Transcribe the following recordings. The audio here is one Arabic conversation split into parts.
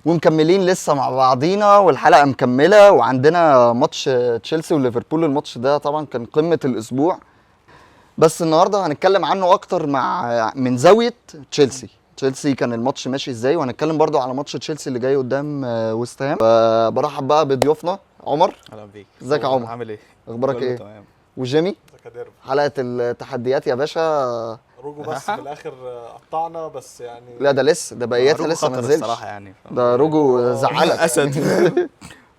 ومكملين لسه مع بعضينا والحلقه مكمله، وعندنا ماتش تشيلسي وليفربول. الماتش ده طبعا كان قمه الاسبوع، بس النهارده هنتكلم عنه اكتر من زاويه تشيلسي كان الماتش ماشي ازاي، وهنتكلم برضو على ماتش تشيلسي اللي جاي قدام ويست هام. برحب بقى بضيوفنا. عمر، اهلا بيك. ازيك يا عمر؟ عامل ايه؟ اخبارك ايه؟ تمام. وجيمي، ازيك يا ديرو؟ حلقه التحديات يا باشا. روجو بس في الاخر قطعنا بس يعني. لا ده لسه، ده بقيتها روجو لسه ما خطر نزلش الصراحه يعني ده روجو زعلك اسد.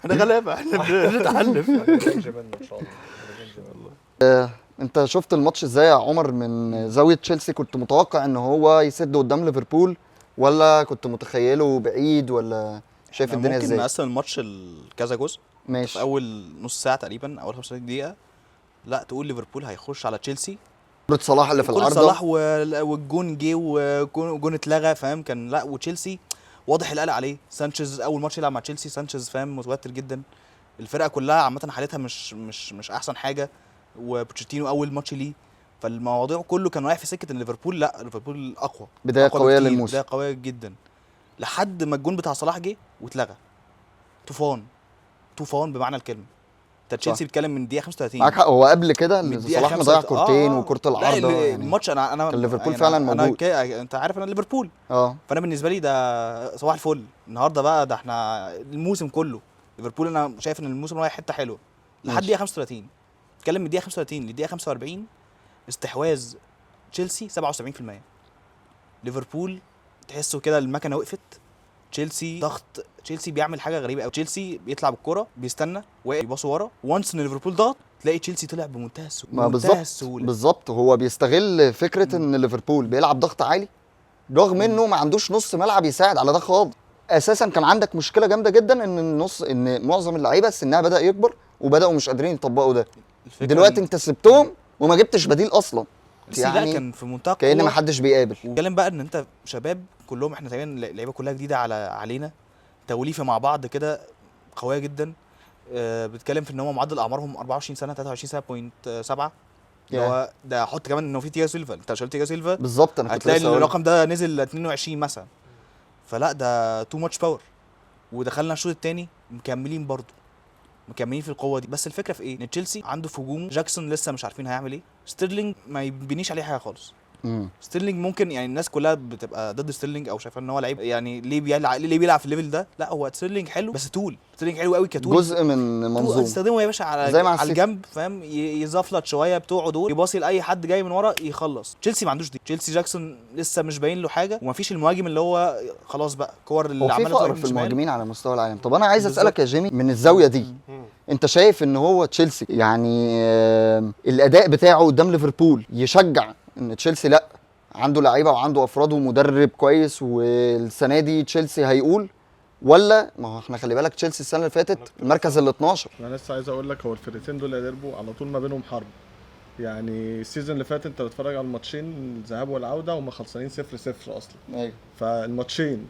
احنا غلابه، احنا بنتحلف. ريفنج منه ان شاء الله، ريفنج منه. انت شفت الماتش ازاي يا عمر من زاويه تشيلسي؟ كنت متوقع ان هو يسد قدام ليفربول، ولا كنت متخيله بعيد، ولا شايف الدنيا ممكن ازاي؟ نقسم الماتش لكذا جزء. في ماشي. اول نص ساعه تقريبا، اول 35 دقيقه، لا تقول ليفربول هيخش على تشيلسي. كرة صلاح اللي في كرة العارضه، صلاح والجون جه وجون اتلغى، فاهم؟ كان لا، وتشيلسي واضح القلق عليه. سانشيز اول ماتش يلعب مع تشيلسي، سانشيز فاهم متوتر جدا. الفرقه كلها عامه حالتها مش احسن حاجه، وبوتشيتينو اول ماتش ليه. فالمواضيع كله كان رايح في سكه ان ليفربول، لا ليفربول اقوى، بدايه أقوى قويه بكتير، للموسم. بدايه قويه جدا، لحد ما الجون بتاع صلاح جه واتلغى. طوفان بمعنى الكلمه. انت تشيلسي بيتكلم من دقيقه 35. معاك حق، هو قبل كده من دقيقة صلاح مضيع 5 كورتين وكرة لا العارضه يعني. الماتش انا كان ليفربول يعني فعلا انا موجود. انت عارف انا ليفربول، فانا بالنسبه لي ده صباح الفل. النهارده بقى ده احنا الموسم كله ليفربول، انا شايف ان الموسم رايح حته حلوه لحد ماشي. دقيقه 35. اتكلم من دقيقه 35 لدقيقه 45 استحواذ تشيلسي 77%. ليفربول تحسه كده المكنه وقفت. تشيلسي ضغط، تشيلسي بيعمل حاجه غريبه قوي. تشيلسي بيطلع بالكره، بيستنى واقف يباص ورا، وانس ان ليفربول ضغط تلاقي تشيلسي طلع بمنتهى السهوله. ما بالظبط هو بيستغل فكره ان ليفربول بيلعب ضغط عالي، رغم انه ما عندوش نص ملعب يساعد على ده خالص. اساسا كان عندك مشكله جامده جدا ان معظم اللعيبه سنها بدا يكبر، وبداوا مش قادرين يطبقوا ده. دلوقتي انت سبتهم وما جبتش بديل اصلا، يعني لا كان في منتهى كأن ما حدش بيقابل. وكلام بقى ان انت شباب كلهم، احنا تقريبا اللعيبه كلها جديده علينا، توليفه مع بعض كده قويه جدا. بتتكلم في ان هم معدل اعمارهم 24 سنه 23 سنه .7. اللي هو ده حط كمان انه في تياجو سيلفا، انت شلت تياجو سيلفا بالظبط، انا كنت هتلاقي الرقم ده نزل ل 22 مثلا. فلا ده تو ماتش باور. ودخلنا الشوط الثاني مكملين في القوه دي. بس الفكره في ايه؟ ان تشيلسي عنده في هجومه جاكسون لسه مش عارفين هيعمل ايه. ستيرلينج ما يبنيش عليه حاجه خالص. ستيرلينج ممكن يعني الناس كلها بتبقى ضد ستيرلينج او شايفه ان هو لعيب، يعني ليه بيلعب في الليفل ده. لا هو ستيرلينج حلو، بس ستيرلينج حلو قوي كتول، جزء من منظومه. تستخدمه يا باشا على الجنب، فاهم؟ يزفلت شويه بتوعه دول، يباصي لاي حد جاي من ورا يخلص. تشيلسي ما عندوش دي. تشيلسي جاكسون لسه مش باين له حاجه، ومفيش المهاجم اللي هو خلاص بقى كور اللي عماله تروح في المهاجمين على مستوى العالم. طب انا عايز اسالك يا جيمي من الزاويه دي، انت شايف ان هو تشيلسي يعني الاداء بتاعه قدام ليفربول يشجع ان تشيلسي لا عنده لعيبه وعنده افراد ومدرب كويس، والسنه دي تشيلسي هيقول؟ ولا ما هو احنا خلي بالك تشيلسي السنه اللي فاتت المركز ال 12. انا لسه عايز اقول لك، هو الفرقتين دول يا ديربو على طول ما بينهم حرب. يعني السيزون اللي فات انت بتتفرج على الماتشين الذهاب والعوده وهم خلصانين 0-0 اصلا. ايوه، فالماتشين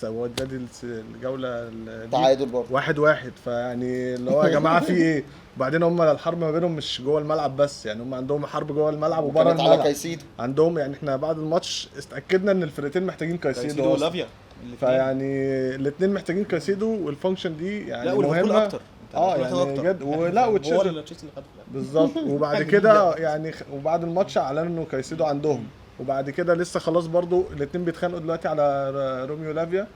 هو ده الجوله تعادل برضه 1-1. فيعني اللي هو يا جماعه في ايه؟ وبعدين هم الحرب ما بينهم مش جوه الملعب بس، يعني هم عندهم حرب جوه الملعب وبره الملعب عندهم. يعني احنا بعد الماتش اتاكدنا ان الفرقتين محتاجين كايسيدو ولافيا، فيعني الاثنين محتاجين كايسيدو، والفانكشن دي يعني مهمه اكتر. يعني جد. ولا وتشيلسي بالظبط. وبعد كده يعني وبعد الماتش اعلنوا انه كايسيدو عندهم، وبعد كده لسه خلاص برضو الاثنين بيتخانقوا دلوقتي على روميو لافيا،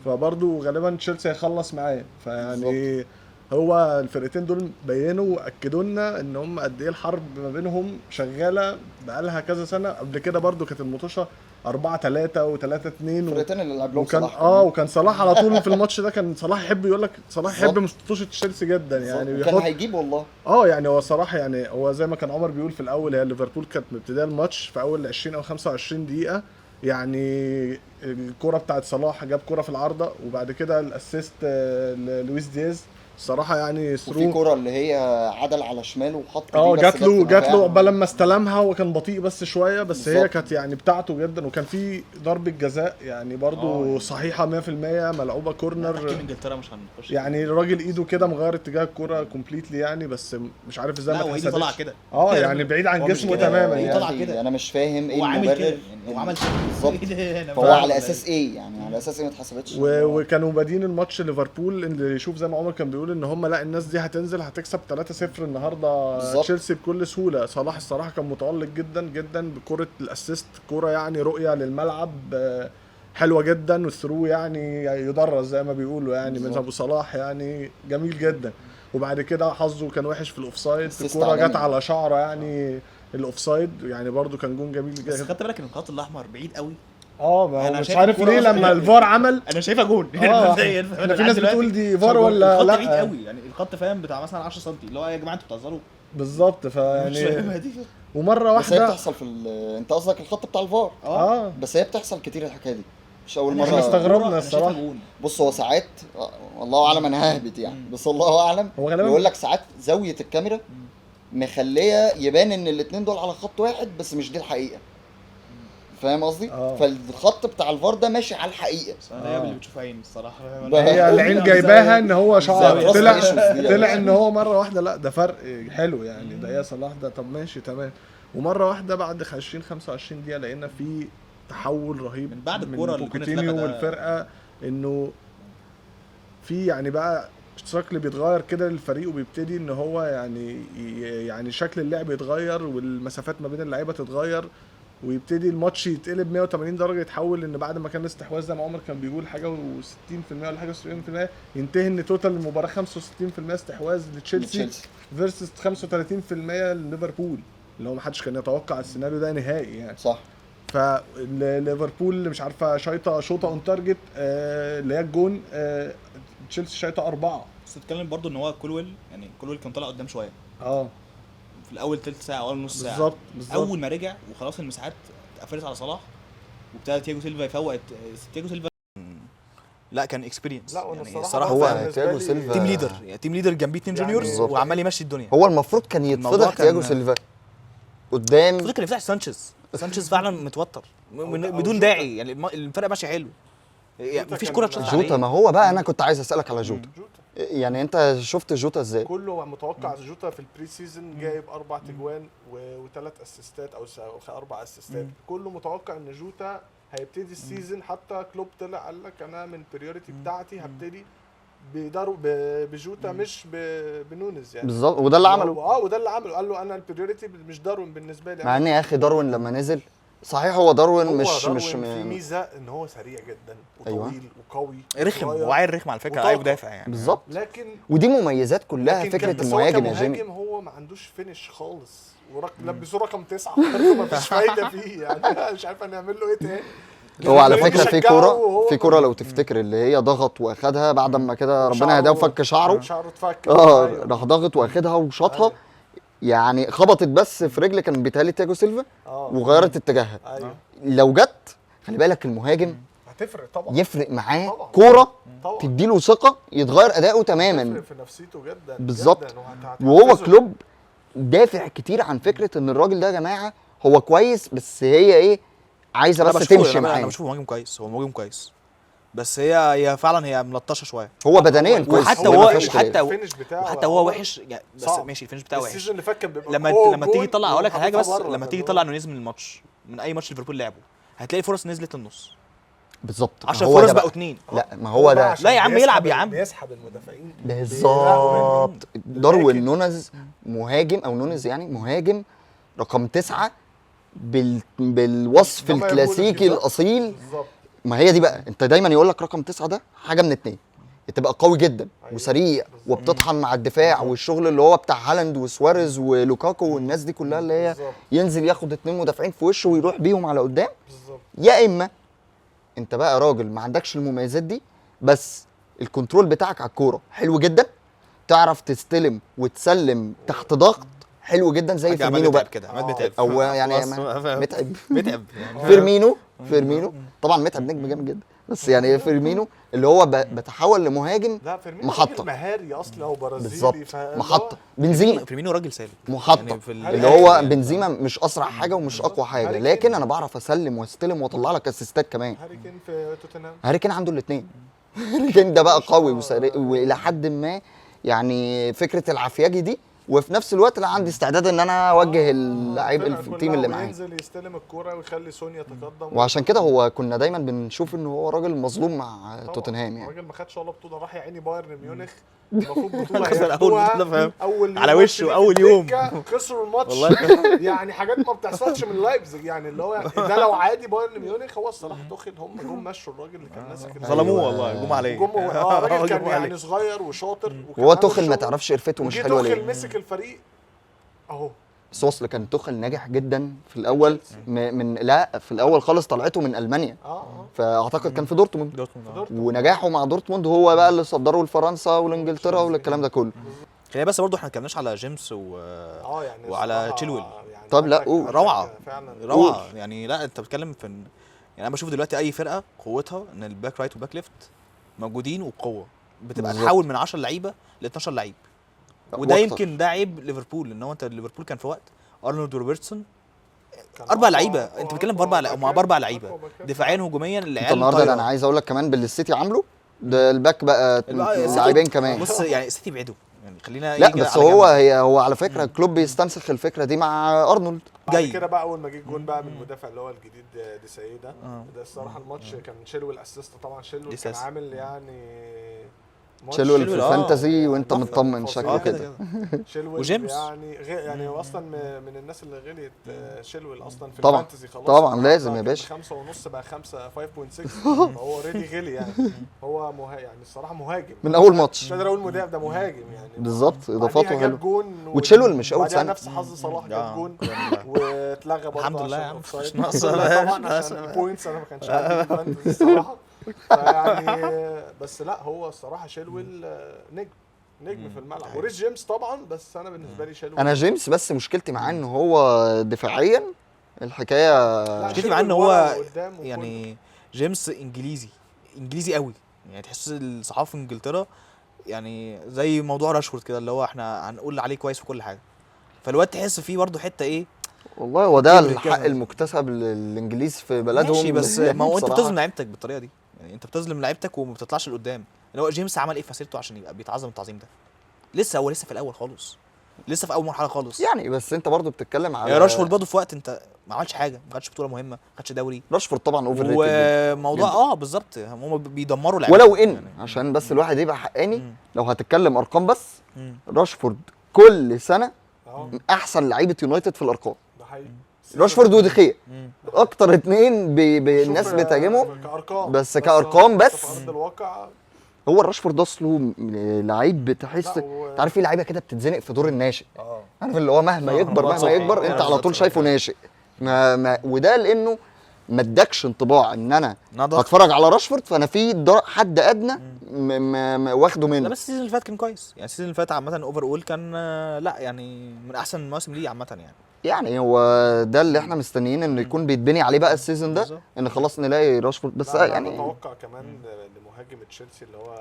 فبرضو غالبا تشيلسي هيخلص معاه. فيعني بالزبط. هو الفرقتين دول بينوا واكدوا لنا ان هم قد ايه الحرب ما بينهم شغاله بقالها كذا سنه. قبل كده برضو كانت المطوشه 4-3 و3-2 الفرقتين اللي لعب لهم وكان صلاح وكان صلاح على طول في الماتش ده. كان صلاح يحب يقول لك، صلاح يحب مطوشه تشيلسي جدا يعني، كان هيجيب والله. يعني هو صراحه يعني هو زي ما كان عمر بيقول في الاول، هي ليفربول كانت مبتدئه الماتش في اول 20 او 25 دقيقه. يعني الكره بتاعت صلاح جاب كره في العارضه، وبعد كده الاسيست لويس دياز الصراحه يعني وفي ثرو. كرة اللي هي عدل على شماله وحط دي بس جات له في الدفاع. عقبال لما استلمها وكان بطيء بس شويه، بس هي بالظبط. كانت يعني بتاعته جدا. وكان في ضربه جزاء يعني برضو يعني. صحيحه 100% ملعوبه كورنر. تحكيم انجلترا مش هنخش يعني الراجل ايده كده مغير اتجاه الكوره كومبليتلي يعني، بس مش عارف ازاي لا ما هو ايده طالعه اتحسبش. كده يعني بعيد عن هو مش جسمه كده، تماما هي يعني. طالعة كده. انا مش فاهم ايه هو عامل المبرر كده يعني هو عمل كده بالظبط. فهو على اساس ايه يعني؟ على اساس ايه ما اتحسبتش؟ وكانوا بادين الماتش ليفربول اللي يشوف زي ما عمر كان بيقول ان هم لا الناس دي هتنزل هتكسب 3-0 النهارده بالظبط. تشيلسي بكل سهوله. صلاح الصراحه كان متالق جدا جدا بكره الاسيست، كوره يعني رؤيه للملعب حلوه جدا، والثرو يعني يدرس زي ما بيقولوا يعني من بالظبط. ابو صلاح يعني جميل جدا. وبعد كده حظه كان وحش في الاوفسايد، أسيست الكوره جت عالمي. على شعره يعني الاوفسايد يعني برضو كان جون جميل بس جدا. خدت بالك ان الخط الاحمر بعيد قوي. ما أنا هو مش شايف عارف الكورة ليه أصلاً لما الفار عمل انا شايفها جون احنا في ناس بتقول دي فار ولا الخط لا. بعيد قوي يعني الخط فاهم بتاع مثلا 10 سم اللي هو يا جماعه انتوا بتهزروا بالظبط مش فاهمها فيعني دي. ومره بس هي واحده بتحصل في انت قصدك الخط بتاع الفار. بس هي بتحصل كتير الحكايه دي، مش اول إحنا مره. استغربنا أنا شايفها الصراحة. جون. بص هو ساعات والله اعلم، انا ههبط يعني، بس الله اعلم. هو غالبا يقول لك ساعات زاويه الكاميرا مخليه يبان ان الاثنين دول على خط واحد، بس مش دي الحقيقه. فاهم قصدي؟ فالخط بتاع الفار ده ماشي على الحقيقه. بس انا اللي بتشوف عين الصراحه هي العين جايباها ان هو شعر بالظبط. طلع issues دي يا طلع باشا. ان هو مره واحده لا ده فرق حلو يعني. ده يا صلاح ده طب ماشي تمام. ومره واحده بعد 20 25 دقيقه لقينا في تحول رهيب من بعد الكورة اللي كنا بوكيتينيو اتلغى ده. والفرقه، انه في يعني بقى شكل بيتغير كده للفريق، وبيبتدي ان هو يعني شكل اللعب يتغير والمسافات ما بين اللعيبه تتغير، ويبتدي الماتش يتقلب 180 درجه، يتحول ان بعد ما كان الاستحواذ زي ما عمر كان بيقول حاجه و60% ولا حاجه 70%، ينتهي ان توتال المباراه 65% استحواذ لتشيلسي فيرسس 35% لليفربول، اللي هو ما حدش كان يتوقع السيناريو ده نهائي يعني. صح. فليفربول اللي مش عارفه شوطه اون تارجت اللي هي الجون، تشيلسي شايطه 4. بس تتكلم برضو ان هو كولويل كان طلع قدام شويه في الاول ثلث ساعه او اول نص ساعه بالظبط اول ما رجع وخلاص المساحات اتقفلت على صلاح وابتدى تياجو سيلفا يفوق. تياجو سيلفا لا كان اكسبيرينس لا وانا يعني الصراحه هو تياجو سيلفا تيم ليدر يعني تيم ليدر جنبيه 2 يعني جونيورز بالظبط. وعمال يمشي الدنيا. هو المفروض كان الموضوع يتفضح كان- تياجو سيلفا قدام. فضل كان يفتح سانشيز فعلا متوتر أو بدون جوتا. داعي يعني الفرق ماشي حلو يعني مفيش كوره تشوط جوتا، ما هو بقى انا كنت عايز اسالك على جوتا. يعني انت شفت جوتا ازاي؟ كله متوقع جوتا في البري سيزون جايب 4 تجوان و3 اسيستات او 4 اسيستات. كله متوقع ان جوتا هيبتدي السيزون، حتى كلوب طلع قال لك انا من البريوريتي بتاعتي هبتدي بجوتا مش بنونز يعني. بالظبط، وده اللي عمله. وده اللي عمله، قال له انا البريوريتي مش داروين بالنسبه لي. مع ان يا اخي داروين لما نزل صحيح هو داروين هو مش داروين مش في ميزه ان هو سريع جدا وطويل أيوة. وقوي رخم وصغير. هو عيل رخم على فكره وطاقة. عيل مدافع يعني بالظبط. لكن ودي مميزات كلها لكن فكره بس هو المهاجم يا جيمي. كمهاجم هو ما عندوش فينش خالص، لبسوه رقم 9 ما فيش فايده فيه يعني. مش عارف هنعمل له ايه تاني. هو على يعني فكره في بيشجعه كوره وهو في كوره لو تفتكر اللي هي ضغط واخدها بعد ما كده ربنا هداه وفك شعره. شعره اتفك. راح ضاغط واخدها وشاطها. يعني خبطت بس في رجل كان بيتهيألي تياجو سيلفا وغيرت اتجاهها. ايوه لو جت خلي بالك المهاجم هتفرق طبعا، يفرق معاه طبعاً. كوره طبعا تديله ثقه يتغير اداؤه تماما. هتفرق في نفسيته جدا بالظبط. جداً، وهو كلوب دافع كتير عن فكره ان الراجل ده يا جماعه هو كويس، بس هي ايه عايزه بس تمشي انا معاه. بشوفه مهاجم كويس هو مهاجم كويس بس هي فعلا هي ملطشه شويه هو بدنيا كويس وحتى ما هو فيهاش كلام. الفينش بتاعه وحتى هو وحش يعني بس صعب. ماشي الفينش بتاعه وحش السيزون اللي فات كان بيبقى لما تيجي تطلع اقول لك على حاجه بس لما تيجي تطلع نونيز من الماتش من اي ماتش ليفربول لعبه هتلاقي فرص نزلت للنص بالظبط 10 هو فرص ده بقوا 2 لا ما هو ده لا يا عم يلعب يا عم بيسحب المدافعين بالظبط. داروين نونز مهاجم او نونز يعني مهاجم رقم 9 بالوصف ده ما الكلاسيكي يقولش الاصيل. بالظبط. ما هي دي بقى، انت دايما يقول لك رقم 9 ده حاجه من اتنين، تبقى قوي جدا وسريع وبتطحن مع الدفاع والشغل اللي هو بتاع هالاند وسواريز ولوكاكو والناس دي كلها اللي هي ينزل ياخد 2 مدافعين في وشه ويروح بيهم على قدام. يا اما انت بقى راجل ما عندكش المميزات دي بس الكنترول بتاعك على الكوره حلو جدا، تعرف تستلم وتسلم تحت ضغط حلو جدا زي فيرمينو بقى كده عماد متعب او يعني خلاص. متعب متعب فيرمينو فيرمينو طبعا متعب نجم جامد جدا، بس يعني فيرمينو اللي هو بتحول لمهاجم لا فيرمينو محطة. راجل مهاري اصلا وبرازيلي بالظبط محطة. بنزيما فيرمينو راجل سالك محطة يعني في اللي هو بنزيما مش اسرع حاجه ومش اقوى حاجه، هاري لكن كين. انا بعرف اسلم واستلم واطلع لك اسيستات كمان. هاري كين في توتنهام. هاري كين عنده الاثنين. هاري كين ده بقى قوي وسريع والى حد ما يعني فكره العفياجي دي، وفي نفس الوقت لا عندي استعداد ان انا اوجه اللعيب الفرقة التيم كلها اللي معايا. وينزل يستلم الكرة ويخلي سون يتقدم. وعشان كده هو كنا دايما بنشوف ان هو راجل مظلوم مع توتنهام يعني. الراجل ما خدش ولا بطولة، راح يا عيني بايرن ميونخ المفروض بطولة خسر أول بطولة، فاهم؟ اول على يوم وشه في أول يوم. الدكة، خسروا الماتش والله. يعني حاجات ما بتحصلش من لايبزيج يعني، اللي هو ده لو عادي بايرن ميونخ هو الصراحة توخيل هم جم مشوا الراجل اللي كان ماسك ظلموه والله، جم عليه. الراجل كان جم عليه. يعني صغير وشاطر وهو توخيل ما تعرفش قرفته مش حلوه توخيل ليه. مسك الفريق اهو. بس وصل كان توخيل ناجح جدا في الاول لا في الاول خالص طلعته من المانيا، فاعتقد كان في دورتموند ونجاحه مع دورتموند هو بقى اللي صدره لفرنسا والانجلترا والكلام ده كله. خلينا بس برضه احنا ما اتكلمناش على جيمس يعني وعلى تشيلويل. يعني طب لا قول. روعه فعلا روعه يعني. لا انت بتتكلم في يعني انا بشوف دلوقتي اي فرقه قوتها ان الباك رايت والباك ليفت موجودين وبقوه، بتبقى بالظبط. تحول من 10 لعيبه ل 12 لعيب. وده يمكن ده عيب ليفربول، ان هو انت ليفربول كان في وقت ارنولد وروبرتسون 4 لعيبه، انت بتتكلم باربع لعيبه دفاعيا هجوميا. انت النهارده انا عايز اقول لك كمان باللي السيتي عامله ده الباك بقى لاعبين كمان. بص يعني السيتي بعدوا يعني، خلينا لا بس هو على فكره كلوب بيستنسخ الفكره دي مع ارنولد. جاي كده بقى اول ما جه الجون بقى من المدافع اللي هو الجديد ديساي ده. ده الصراحه الماتش كان شيلويل الاسيست طبعا. شيلويل كان عامل يعني شيلويل في الفانتازي وانت مطمن شكله كده. وجيمس يعني هو اصلا من الناس اللي غليت شيلويل اصلا في طبعا الفانتازي خلاص. طبعا لازم يا باشا. 5.5 بقى 5.6 فهو اوريدي غلي يعني. هو يعني الصراحه مهاجم من اول ماتش مش قادر اقول مدافع، ده مهاجم يعني بالظبط. اضافاته حلوه جون وتشيلويل مش اول سنه نفس حظ صلاح جاب جون واتلغى برضه الحمد لله يا عم مش ناقصه طبعا عشان البوينتس انا ما كانش عندي الفانتزي الصراحه. فيعني بس لا هو الصراحه شيلويل نجم في الملعب. وريس جيمس طبعا، بس انا بالنسبه لي شيلويل. انا جيمس بس مشكلتي معاه ان هو دفاعيا الحكايه مشكلتي معاه ان هو يعني جيمس انجليزي قوي يعني. تحس الصحافه في انجلترا يعني زي موضوع راشفورد كده، اللي هو احنا هنقول عليه كويس في كل حاجه، فالواد تحس فيه برضه حته ايه. والله هو ده الحق المكتسب للانجليز في بلدهم. ماشي بس ما هو انت بتظلم لعيبتك بالطريقه دي يعني، انت بتظلم لعيبتك وما بتطلعش لقدام. اللي هو جيمس عمل ايه في مسيرته عشان يبقى بيتعظم التعظيم ده؟ لسه في الاول خالص، لسه في اول مرحله خالص يعني. بس انت برضو بتتكلم على يا راشفورد برضه في وقت انت ما عملش حاجه، ما خدش بطوله مهمه، ما خدش دوري. راشفورد طبعا اوفر ريتد وموضوع بالظبط هم بيدمروا لعيبه. ولو ان يعني عشان بس الواحد يبقى حقاني لو هتتكلم ارقام بس راشفورد كل سنه من احسن لعيبه يونايتد في الارقام. ده حقيقي. راشفورد وديخيا اكتر اتنين الناس بتهاجمهم بس كارقام بس في ارض الواقع. هو راشفورد اصله لعيب بتحس انت عارف في لعيبه كده بتتزنق في دور الناشئ. عارف اللي هو مهما يكبر انت على طول شايفه ناشئ. وده لانه ما ادكش انطباع ان انا هتفرج على راشفورد فانا في حد ادنى واخده منه. لا بس السيزون اللي فات كان كويس يعني. السيزون اللي فات عامه اوفر اول كان لا يعني من احسن المواسم ليه عامه يعني هو ده اللي احنا مستنيين انه يكون بيتبني عليه بقى السيزون ده، ان خلاص نلاقي راشفورد. بس يعني اتوقع كمان لمهاجم تشيلسي اللي هو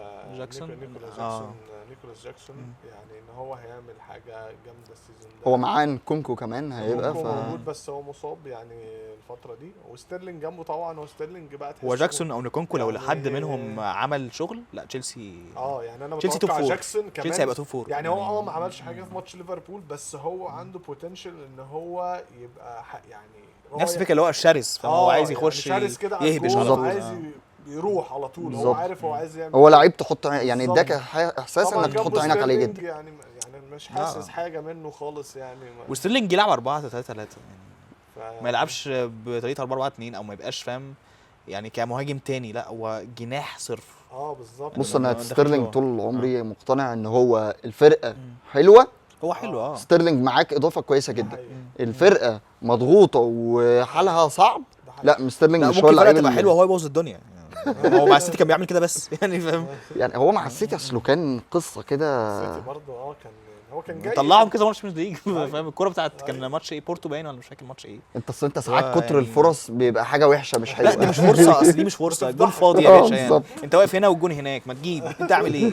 نيكولاس جاكسون يعني ان هو هيعمل حاجه جامده السيزون ده. هو معاه كونكو كمان هيبقى موجود بس هو مصاب يعني الفتره دي، وستيرلينج جنبه طبعا. هو ستيرلينج بقى هو جاكسون او نيكونكو لو حد منهم عمل شغل لا تشيلسي يعني انا متوقع جاكسون كمان تشيلسي هيبقى توب فور يعني. هو ما عملش حاجه في ماتش ليفربول بس هو عنده بوتنشال ان هو يبقى يعني نفس الفكره اللي هو الشرس، فهو عايز يخش يعني يهبش عايز يروح على طول. هو عارف هو عايز يعمل. هو لعيب تحط يعني اداك احساس انك تحط عينك عليه جدا يعني مش حاسس حاجه منه خالص يعني. وستيرلينج يلعب 4-3-3 يعني ما يلعبش بطريقه 4-4-2 او ما يبقاش فاهم يعني كمهاجم تاني، لا هو جناح صرف. بالظبط. بص انا ستيرلينج طول عمري مقتنع ان هو الفرقه حلوه، هو حلو ستيرلينج معاك اضافه كويسه جدا. الفرقه مضغوطه وحالها صعب، لا ستيرلينج مش هو اللعيب اللي حلوه، هو يبوظ الدنيا يعني. هو مع السيتي كان بيعمل كده بس يعني فاهم يعني. هو مع السيتي اصله كان قصه كده السيتي برضه كان هو كان جاي طلعهم كذا ماتش مش ليج فاهم. الكوره بتاعت كان ماتش ايه بورتو باين ولا مش فاكر ماتش ايه. انت ساعات كتر يعني الفرص بيبقى حاجه وحشه مش حلوه. لا دي مش فرصه، اصل دي مش فرصه، الجون فاضي يا باشا يعني. بالظبط. انت واقف هنا والجون هناك، ما تجيب انت اعمل ايه؟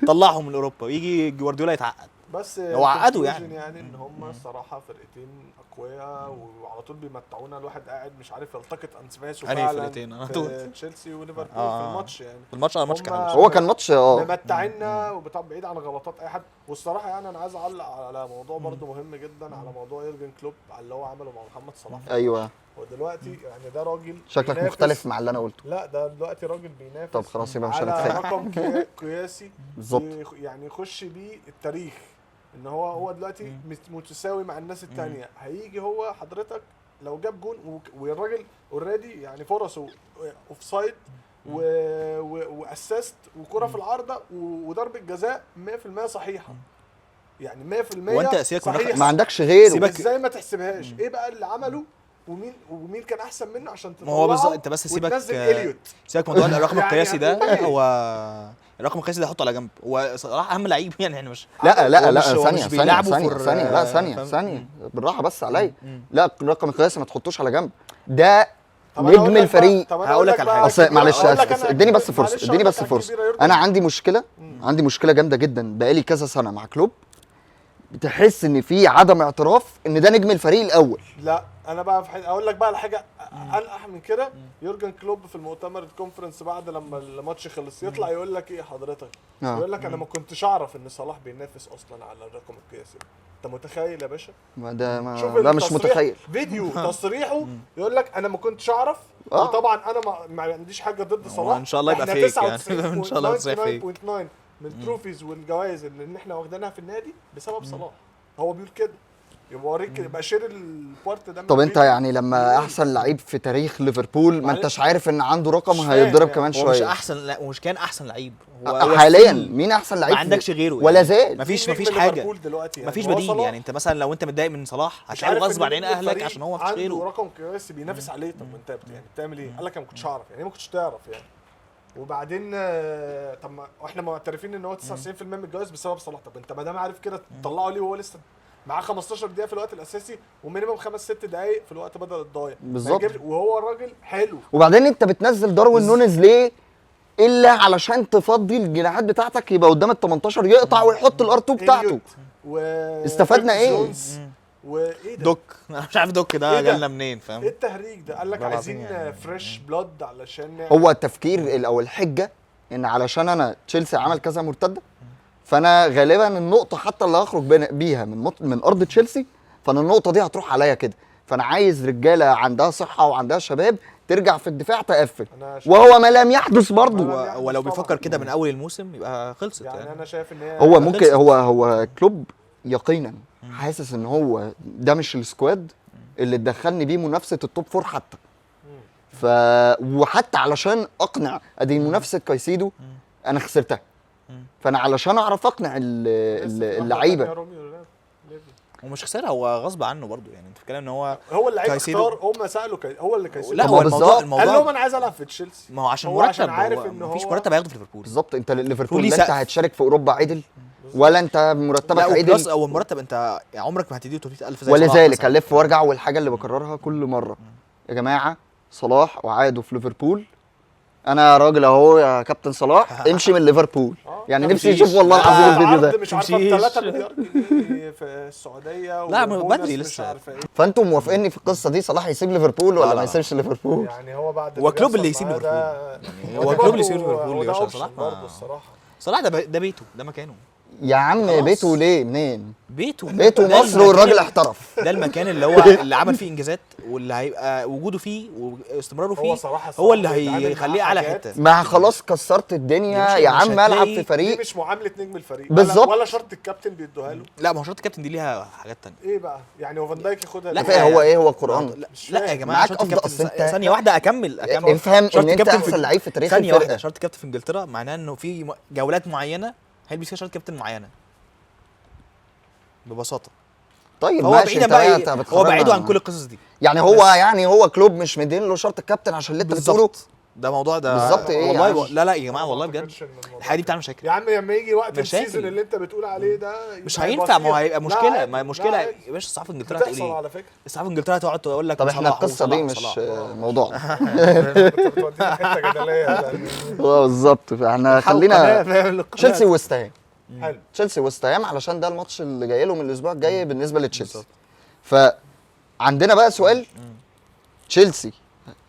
طلعهم من اوروبا ويجي جوارديولا يتعقد. بس هو عقدوا conclusion يعني. يعني ان هم الصراحه فرقتين اقوياء وعلى طول بيمتعونا. الواحد قاعد مش عارف يلتقط انسباسه أنهي فعلا فرقتين؟ على في طول. تشيلسي وليفربول آه. في الماتش يعني. في الماتش الماتش كان هما حلو. هو كان ماتش ممتعينا وبتاع بعيد عن غلطات اي حد. والصراحه يعني انا عايز اعلق على موضوع برضو مهم جدا، على موضوع يورجن كلوب، على اللي هو عمله مع محمد صلاح. ايوه هو دلوقتي يعني ده راجل شكلك بينافس. مختلف مع اللي انا قلته. لا ده دلوقتي راجل بينافس. طب خلاص يبقى مش على هنتخانق. رقم قياسي بالظبط. يعني يخش بيه التاريخ، ان هو دلوقتي متساوي مع الناس التانية. هيجي هو حضرتك لو جاب جون والراجل اوريدي يعني فرصه اوف سايد واسيست وكرة في العارضه وضربه جزاء 100% صحيحه، يعني 100% وانت سيبك من صحيحه. ما عندكش غيره. سيبك. ازاي ما تحسبهاش؟ ايه بقى اللي عمله ومين كان احسن منه عشان ما هو بالظبط. تطلعه انت بس سيبك وتنزل إليوت. سيبك موضوع الرقم يعني القياسي ده. هتقول إيه؟ هو الرقم القياسي ده حطه على جنب، هو صلاح اهم لعيب يعني احنا مش لا هو لا مش- هو ثانية مش بيلعبوا ثانية فور- ثانية لا فاهم؟ ثانية بالراحة بس عليا. لا الرقم القياسي ما تحطوش على جنب، ده طب أنا أقول نجم لك بقى- الفريق. طب أنا هقول لك بقى على حاجة. اصل كبيرة. معلش أقول لك آسف، أنا اديني بس معلش فرصة أقول اديني لك بس على فرصة. كبيرة يورجن. انا عندي مشكلة جامدة جدا بقالي كذا سنة مع كلوب. بتحس ان في عدم اعتراف ان ده نجم الفريق الاول. لا انا بقى اقول لك بقى على حاجه انقح من كده. يورجن كلوب في المؤتمر الكونفرنس بعد لما الماتش خلص يطلع يقول لك ايه حضرتك؟ يقول لك انا ما كنتش اعرف ان صلاح بينافس اصلا على الرقم القياسي. انت متخيل يا باشا؟ ده مش التصريح، متخيل. فيديو تصريحه يقول لك انا ما كنتش اعرف. آه. وطبعا انا ما عنديش حاجه ضد صلاح. ان شاء الله يبقى إحنا فيك يعني 99 ان شاء الله تصيح فيك. 99.9 من التروفيز والجوائز اللي احنا واخدينها في النادي بسبب صلاح. هو بيقول كده، يبقى اوريك، يبقى شير البارت ده. طب انت يعني لما احسن لعيب في تاريخ ليفربول ما انتش عارف ان عنده رقم مش هيتضرب فاهم كمان هو مش شويه. احسن، لا ومش كان احسن لعيب هو حاليا still مين احسن لعيب ما عندكش غيره ولا زال. مفيش نجم حاجه، ليفربول دلوقتي يعني. مفيش هو بديل صلاح. يعني. انت مثلا لو انت متضايق من صلاح مش هتلاقي عارف غصب إن عن عين نجم اهلك الفريق عشان هو مفيش عنده غيره. رقم قياسي بينافس عليه. طب انت يعني بتعمل ايه؟ قال لك انا ما كنتش اعرف، يعني ما كنتش تعرف يعني. وبعدين طب ما احنا معترفين ان هو 99% من الجوائز بسبب صلاح. طب انت ما دام عارف كده طلعه ليه وهو لسه معاه 15 دقيقه في الوقت الاساسي ومينيمم 5-6 دقائق في الوقت بدل الضايع بالظبط. وهو الراجل حلو. وبعدين انت بتنزل داروين نونيز ليه الا علشان تفضي الجناحات بتاعتك يبقى قدام ال 18 يقطع ويحط الار 2 بتاعته. إليوت استفدنا ايه؟ جونز. وايه ده؟ دوك انا مش عارف دوك ده إيه ده؟ جالنا منين فاهم. ايه التهريج ده؟ قال لك والله عايزين العظيم يعني. فريش بلاد علشان هو التفكير او الحجه ان علشان انا تشيلسي عمل كذا مرتده فانا غالبا النقطه حتى اللي هخرج بيها من ارض تشيلسي فانا النقطه دي هتروح عليا كده. فانا عايز رجاله عندها صحه وعندها شباب ترجع في الدفاع تقفل، وهو ما لم يحدث برضه. هو لو بيفكر كده من اول الموسم يبقى خلصت يعني انا شايف ان هي هو ممكن هو كلوب يقينا حاسس ان هو ده مش السكواد اللي تدخلني بيه منافسه التوب فور حتى. وحتى علشان اقنع ادي منافسه كايسيدو انا خسرتها. فانا علشان اعرف اقنع اللعيبه. ومش خسارة، هو غصب عنه برضو يعني. انت بتتكلم ان هو اللعيب كايسيدو. اختار، هم سالوا هو اللي كايسيدو. لا طب هو ما الموضوع بالظبط. قال لهم الموضوع انا عايز العب في تشيلسي. ما هو عشان هو عشان مرتب، عارف هو ان مفيش هو مرتب هياخده في ليفربول. بالظبط. انت ليفربول ليه لا انت سقف. هتشارك في اوروبا عدل ولا انت مرتبك لا عدل. وبلس او المرتب انت عمرك ما هتديه 300000 زي ولذلك صلاح الف وارجع والحاجه اللي بكررها كل مره يا جماعه صلاح وعاده في ليفربول. انا راجل اهو يا كابتن صلاح امشي من ليفربول. يعني نفسي تمشيش. اشوف والله العظيم الفيديو ده. مش عارفه تمشيش. 3 مليار جنيه في السعوديه. لا، وبونس بدري مش لسه. عارفه ايه. فانتم موافقيني في القصه دي صلاح يسيب ليفربول ولا لا، ما لا. يسيبش ليفربول؟ يعني هو بعد هو كلوب اللي بيحصل يسيب معاه ليفربول. هو كلوب اللي يسيب ليفربول يا باشا. صلاح صلاح برضه الصراحه. صلاح ده بيته، ده مكانه. يا عم خلاص. بيته ليه منين؟ بيته بيته ده مصر المكان والراجل احترف. ده المكان اللي عمل فيه انجازات واللي هيبقى وجوده فيه واستمراره فيه هو اللي هيخليه اعلى حته. ما خلاص كسرت الدنيا يا عم العب في دي فريق. مش معامله نجم الفريق بالظبط. ولا شرط الكابتن بيدوها له. لا ما هو شرط الكابتن دي ليها حاجات تانية. ايه بقى؟ يعني هو فان دايك ياخدها لا، ليه؟ كفايه هو ايه هو القران. لا يا جماعه معاك شرط أفضل. الكابتن أصل أنت ثانيه واحده اكمل افهم شرط ان انت الكابتن احسن لعيب في تاريخ ثانيه واحده. الفرقه. شرط الكابتن في انجلترا معناه انه في جولات معينه هيلبس فيها شرط كابتن معينه ببساطه. طيب هو ماشي بعيدا انت بقى بتخرجنا. هو بعيده عن كل القصص دي. يعني هو كلوب مش مدين له شرط الكابتن عشان اللي انت بتقوله. ده موضوع ده بالظبط إيه والله يعني؟ لا يا جماعه والله ما بجد أعتقدش إن الموضوع- الحاجه دي بتعمل مشاكل يا عم لما يجي وقت مشاكل. السيزون اللي انت بتقول عليه ده مش يبقى هينفع، ما هو بسيط. هيبقى لا مشكله، عادي، ما لا مشكله عادي. يا باشا الصحافه في انجلترا هتقول بتحصل ايه؟ على فكره. الصحافه في انجلترا هتقعد تقول لك طب احنا صلاح القصه دي وصلاح مش وصلاح. موضوعنا. كنت بتودينا حته جدليه بالظبط، فاحنا خلينا تشيلسي وويست هام. حلو. تشيلسي وويست هام علشان ده الماتش اللي جاي لهم الاسبوع الجاي بالنسبه لتشيلسي. بالظبط. فعندنا بقى سؤال، تشيلسي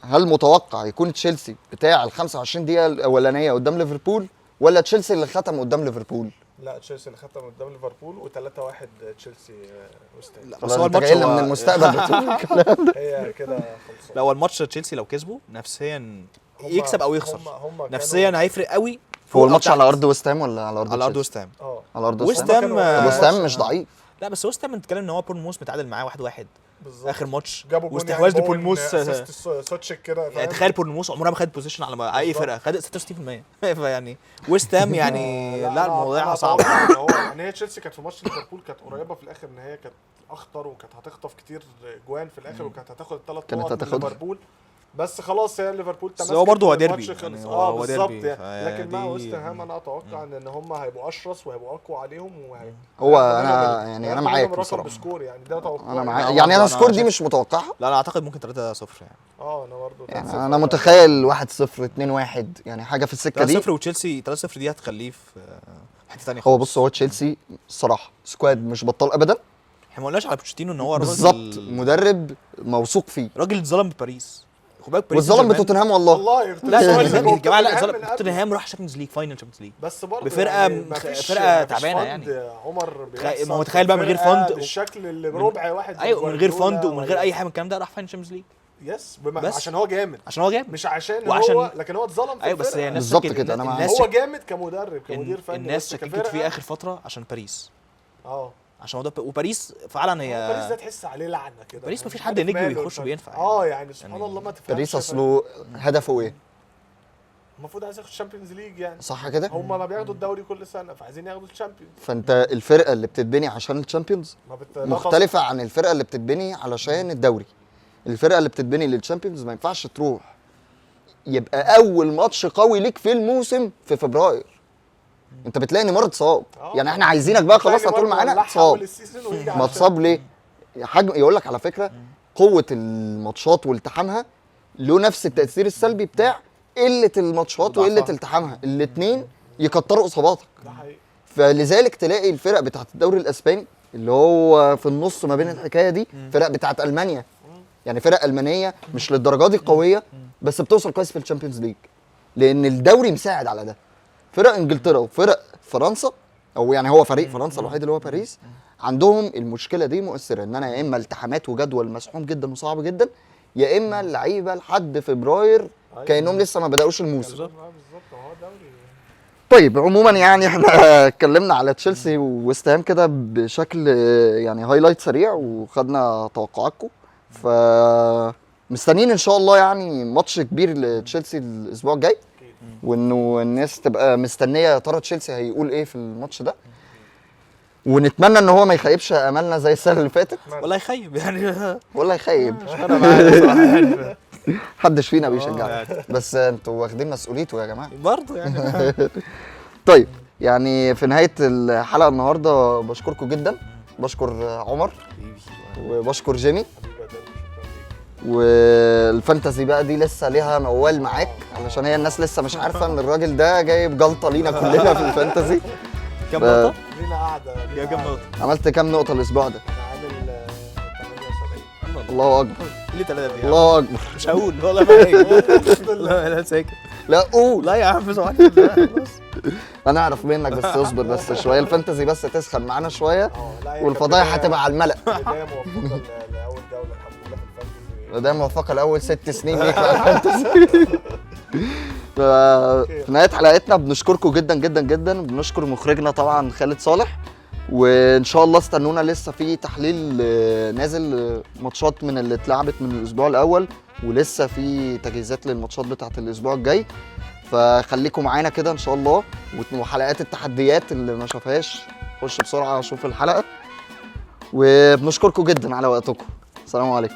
هل متوقع يكون تشيلسي بتاع ال 25 دقيقه الاولانيه قدام ليفربول، ولا تشيلسي اللي ختم قدام ليفربول؟ لا تشيلسي اللي ختم قدام ليفربول و3-1 تشيلسي وست هام. لا، خلاص بس هو انت الماتش جاي لنا هو- من المستقبل بتقول الكلام ده. هي كده خلصانه. لا هو الماتش تشيلسي لو كسبوا نفسيا يكسب او يخسر هم نفسيا هيفرق قوي. هو الماتش على ارض ويست هام ولا على ارض على ارض تشيلسي؟ ويست هام. اه على ارض ويست ويست هام. هام طب ويست هام مش ضعيف. لا بس ويست هام بنتكلم ان هو بورنموث متعادل معاه 1-1 بالظبط. اخر ماتش جابوا جون واستحواذ يعني لبورنموث. سوتشيك كده يعني فاهم؟ تخيل بورنموث عمرها ما خدت بوزيشن على اي بالظبط. فرقه، خدت 66%. فيعني ويست هام يعني لا أنا الموضوع صعب. أتوقع إن هو يعني هي تشيلسي كانت في ماتش ليفربول كانت قريبه في الاخر ان هي كانت اخطر وكانت هتخطف كتير جوان في الاخر وكانت هتاخد الثلاث كانت نقط من هتاخدها. ليفربول. بس خلاص هي ليفربول بس تمسكت هو برضه هو والماتش ديربي، خلص. يعني هو بالظبط ديربي، يعني. لكن مع فدي- ويست هام انا اتوقع ان هم هيبقوا اشرس وهيبقوا اقوى عليهم هو هياخدوا انا منهم- يعني انا هياخدوا معاك منهم رقم بصراحه. بسكور يعني ده توقع انا لا، معاك هو يعني، انا أنا السكور دي شايف- مش متوقعها. لا انا اعتقد ممكن 3-0 يعني. انا برضه يعني انا متخيل 1-0 2-1 يعني حاجه في السكه دي. 3-0 وتشيلسي 3-0 دي هتخليه في حته ثانيه هو بص، هو تشيلسي الصراحه سكواد مش بطال ابدا. احنا ما قلناش على بوتشيتينو ان هو راجل بالظبط، مدرب موثوق فيه، راجل اتظلم بباريس. خد بالك باريس واتظلم سان جيرمان- بتوتنهام والله. والله لا هو يا جماعه لا توتنهام اتظلم. من قبل. توتنهام راح شامبيونز ليج، فاينل شامبيونز ليج بس برضه بفرقة يعني مفيش فند تعبانة يعني. عمر ما هو تخيل بقى من غير فند بالشكل اللي بربع واحد ايوه من غير جوارديولا فند ومن غير ولا- اي حاجه من الكلام ده راح فاينل شامبيونز ليج يس بس. عشان هو جامد عشان هو جامد. مش عشان وعشان- هو لكن هو اتظلم في ايوه بس الفرقة. هي الناس بالظبط فاكر- كده، أنا معاك. الناس هو جامد كمدرب كمدير فني الناس بس شككت كفرقة- فيه اخر فتره عشان باريس، اه عشان موضوع وباريس فعلا باريس ده هي تحس عليه لعنه كده باريس مش مفيش عارف حد نجم ماله يخش الفرق. وينفع يعني سبحان يعني الله ما تفهمش باريس اصله هدفه ايه؟ المفروض عايز ياخد الشامبيونز ليج يعني صح كده؟ هم ما بياخدوا الدوري كل سنه فعايزين ياخدوا الشامبيونز فانت الفرقه اللي بتتبني عشان الشامبيونز لا مختلفه عن الفرقه اللي بتتبني علشان الدوري. الفرقه اللي بتتبني للشامبيونز ما ينفعش تروح يبقى اول ماتش قوي ليك في الموسم في فبراير، انت بتلاقي نيمار اتصاب. يعني احنا عايزينك بقى خلاص هتقول معانا اتصاب. ما اتصاب ليه؟ حاجه يقول لك على فكره، قوه الماتشات والتحامها له نفس التاثير السلبي بتاع قله الماتشات وقله وضعفها. التحامها، الاثنين يكتروا اصاباتك. ده حقيقي فلذلك تلاقي الفرق بتاعت الدوري الاسباني اللي هو في النص ما بين الحكايه دي، فرق بتاعت المانيا، يعني فرق المانيه مش للدرجه دي قويه بس بتوصل كويس في الشامبيونز ليج لان الدوري مساعد على ده. فرق انجلترا وفرق فرنسا، او يعني هو فريق فرنسا الوحيد اللي هو باريس، عندهم المشكله دي مؤثره، ان انا يا اما التحامات وجدول مسحوم جدا وصعب جدا، يا اما اللعيبه لحد فبراير كانهم لسه ما بداوش الموسم. بالظبط هو دوري. طيب عموما يعني احنا اتكلمنا على تشيلسي وويست هام كده بشكل يعني هايلايت سريع وخدنا توقعاتكم، ف مستنيين ان شاء الله يعني ماتش كبير لتشيلسي الاسبوع الجاي، وانه الناس تبقى مستنيه يا ترى تشيلسي هيقول ايه في الماتش ده، ونتمنى ان هو ما يخيبش املنا زي السنه اللي فاتت والله يخيب يعني ولا يخيب. انا معاك بصراحه يعني محدش فينا بيشجعنا يعني. بس انتوا واخدين مسؤوليته يا جماعه. برضه يعني طيب يعني في نهايه الحلقه النهارده بشكركم جدا، بشكر عمر وبشكر جيمي، والفانتزي بقى دي لسه ليها موال معاك علشان هي الناس لسه مش عارفه ان الراجل ده جايب جلطه لينا كلنا في الفانتزي. كام نقطه؟ لينا قاعده جايب كام نقطه؟ عملت كام نقطه الاسبوع ده؟ انا عامل 78 الله اكبر ليه 3 دي؟ الله اكبر. مش هقول والله ما هقول. لا ساكت. لا قول، لا يا عم صباح الفل خلاص. انا اعرف منك بس اصبر بس شويه، الفانتزي بس تسخن معانا شويه والفضايح هتبقى على الملأ. بدايه موفقه لاول جوله الحمد لله في الفانتزي. ده موفقه لاول 6 سنين ليك مع الفانتزي. في نهايه حلقتنا بنشكركم جدا جدا جدا، بنشكر مخرجنا طبعا خالد صالح، وان شاء الله استنونا لسه في تحليل نازل ماتشات من اللي اتلعبت من الاسبوع الاول، ولسه في تجهيزات للماتشات بتاعه الاسبوع الجاي، فخليكم معانا كده ان شاء الله. وحلقات التحديات اللي ما شافهاش خش بسرعه شوف الحلقه، وبنشكركم جدا على وقتكم. السلام عليكم.